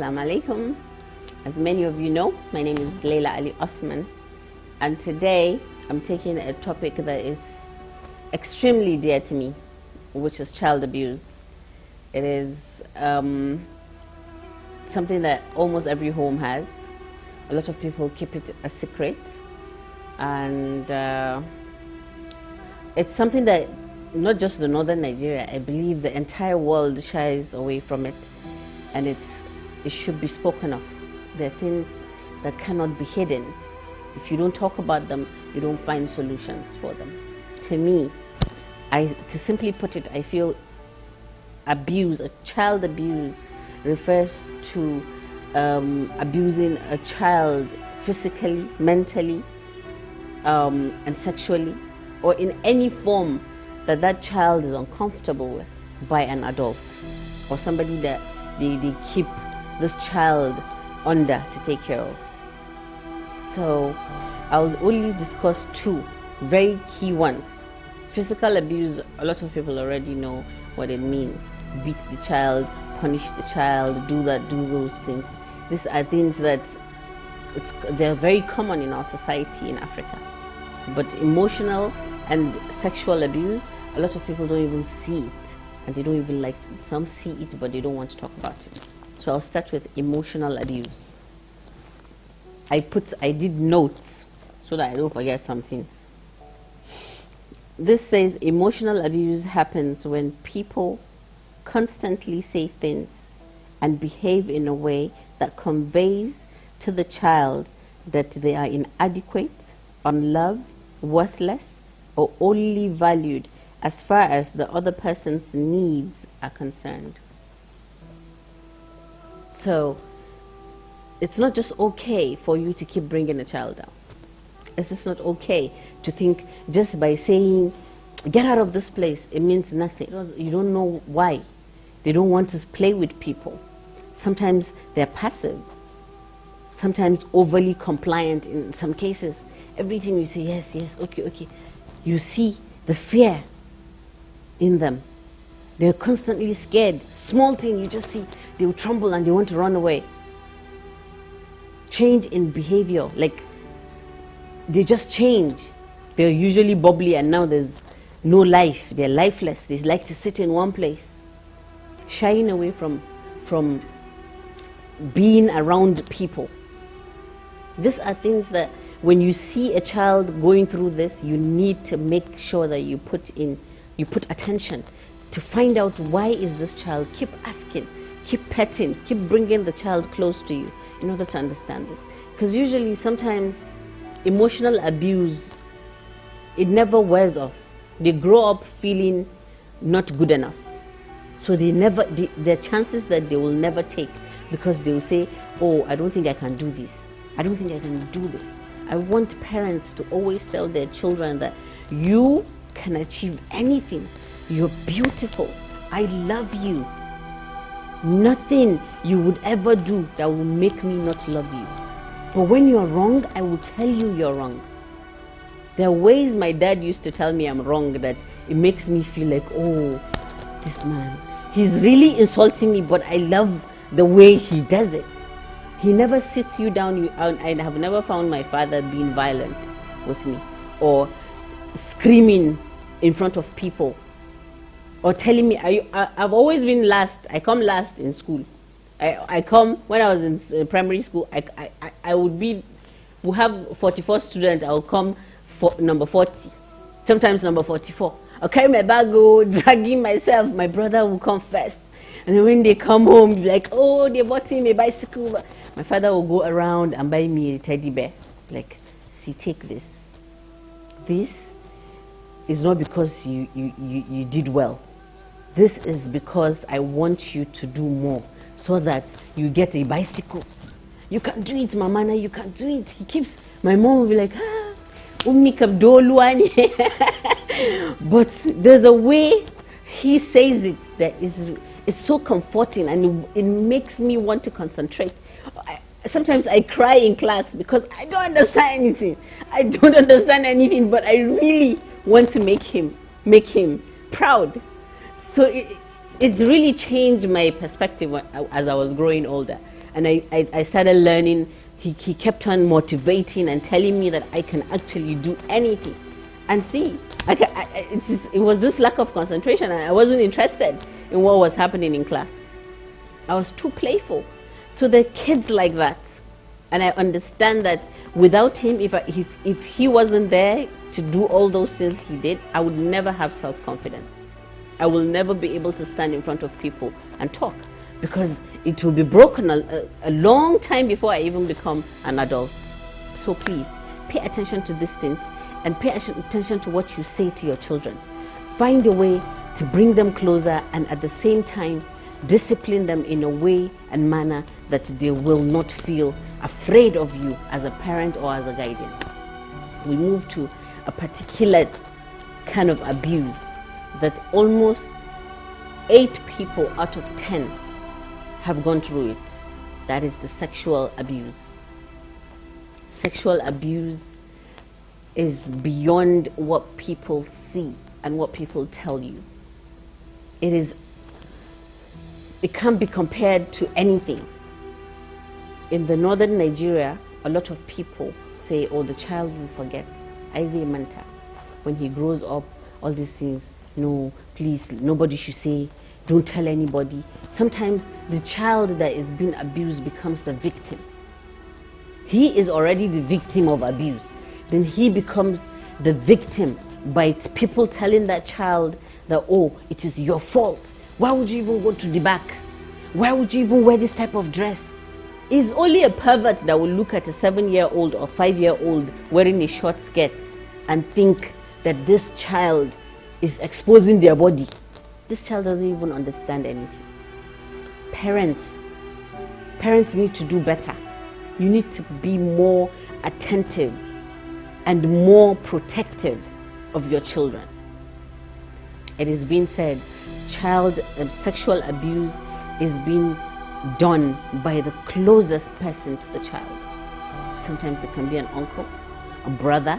Assalamu alaikum. As many of you know, my name is Leila Ali Osman, and today I'm taking a topic that is extremely dear to me, which is child abuse. It is something that almost every home has. A lot of people keep it a secret, and it's something that not just the northern Nigeria, I believe the entire world shies away from it, and it should be spoken of. There are things that cannot be hidden. If you don't talk about them, you don't find solutions for them. To me, to simply put it, I feel abuse, a child abuse, refers to abusing a child physically, mentally, and sexually, or in any form that child is uncomfortable with by an adult or somebody that they keep this child under to take care of. So I'll only discuss two very key ones. Physical abuse, a lot of people already know what it means. Beat the child, punish the child, do those things. These are things that they're very common in our society in Africa. But emotional and sexual abuse, a lot of people don't even see it, and they don't even like to. Some see it, but they don't want to talk about it. So I'll start with emotional abuse. I did notes so that I don't forget some things. This says emotional abuse happens when people constantly say things and behave in a way that conveys to the child that they are inadequate, unloved, worthless, or only valued as far as the other person's needs are concerned. So it's not just okay for you to keep bringing a child down. It's just not okay to think just by saying, get out of this place, it means nothing. You don't know why. They don't want to play with people. Sometimes they're passive, sometimes overly compliant in some cases. Everything you say, yes, yes, okay. You see the fear in them. They're constantly scared. Small thing, you just see, they will tremble and they want to run away. Change in behavior, like they just change. They're usually bubbly and now there's no life. They're lifeless. They like to sit in one place, shying away from being around people. These are things that when you see a child going through this, you need to make sure that you put attention to find out why is this child. Keep asking, keep petting, keep bringing the child close to you in order to understand this. Because usually sometimes emotional abuse, it never wears off. They grow up feeling not good enough. So there are chances that they will never take, because they will say, oh, I don't think I can do this. I don't think I can do this. I want parents to always tell their children that you can achieve anything. You're beautiful. I love you. Nothing you would ever do that will make me not love you. But when you're wrong, I will tell you you're wrong. There are ways my dad used to tell me I'm wrong that it makes me feel like, oh, this man, he's really insulting me, but I love the way he does it. He never sits you down. I have never found my father being violent with me or screaming in front of people or telling me, I've always been last. I come last in school. I come, when I was in primary school, I would have 44 students, I'll come for number 40, sometimes number 44. I'll carry my bag, go dragging myself. My brother will come first. And then when they come home, like, oh, they bought him a bicycle. My father will go around and buy me a teddy bear. Like, see, take this. This is not because you did well. This is because I want you to do more so that you get a bicycle. You can do it, Mamana, you can do it. My mom will be like, Ummi kabdoluani. But there's a way he says it that it's so comforting, and it makes me want to concentrate. Sometimes I cry in class because I don't understand anything. I don't understand anything, but I really want to make him proud. So it really changed my perspective as I was growing older. and I started learning. He kept on motivating and telling me that I can actually do anything. And see, it was just lack of concentration. I wasn't interested in what was happening in class. I was too playful. So there are kids like that. And I understand that without him, if he wasn't there to do all those things he did, I would never have self-confidence. I will never be able to stand in front of people and talk, because it will be broken a long time before I even become an adult. So please, pay attention to these things and pay attention to what you say to your children. Find a way to bring them closer, and at the same time, discipline them in a way and manner that they will not feel afraid of you as a parent or as a guardian. We move to a particular kind of abuse that almost 8 people out of 10 have gone through it. That is the sexual abuse. Sexual abuse is beyond what people see and what people tell you. It can't be compared to anything. In the northern Nigeria, a lot of people say, oh, the child will forget. Isaiah Manta, when he grows up, all these things, no, please, nobody should say, don't tell anybody. Sometimes the child that is being abused becomes the victim. He is already the victim of abuse. Then he becomes the victim by people telling that child that, oh, it is your fault. Why would you even go to the back? Why would you even wear this type of dress? It's only a pervert that will look at a 7-year-old or 5-year-old wearing a short skirt and think that this child is exposing their body. This child doesn't even understand anything. Parents need to do better. You need to be more attentive and more protective of your children. It is being said, sexual abuse is being done by the closest person to the child. Sometimes it can be an uncle, a brother,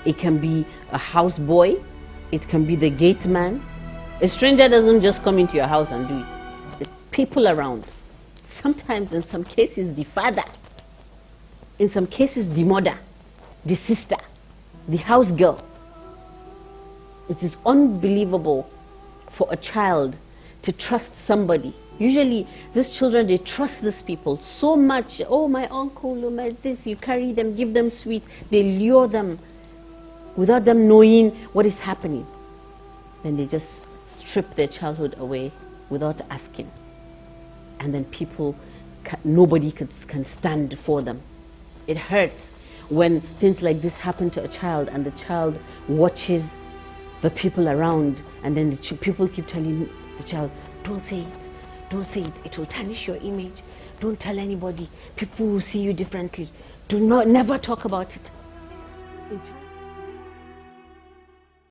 it can be a houseboy, it can be the gate man. A stranger doesn't just come into your house and do it. The people around. Sometimes, in some cases, the father. In some cases, the mother, the sister, the house girl. It is unbelievable for a child to trust somebody. Usually, these children, they trust these people so much. Oh, my uncle, oh, my this, you carry them, give them sweets. They lure them without them knowing what is happening. Then they just strip their childhood away without asking. And then nobody can stand for them. It hurts when things like this happen to a child and the child watches the people around, and then people keep telling the child, don't say it, don't say it, it will tarnish your image, don't tell anybody, people will see you differently, never talk about it.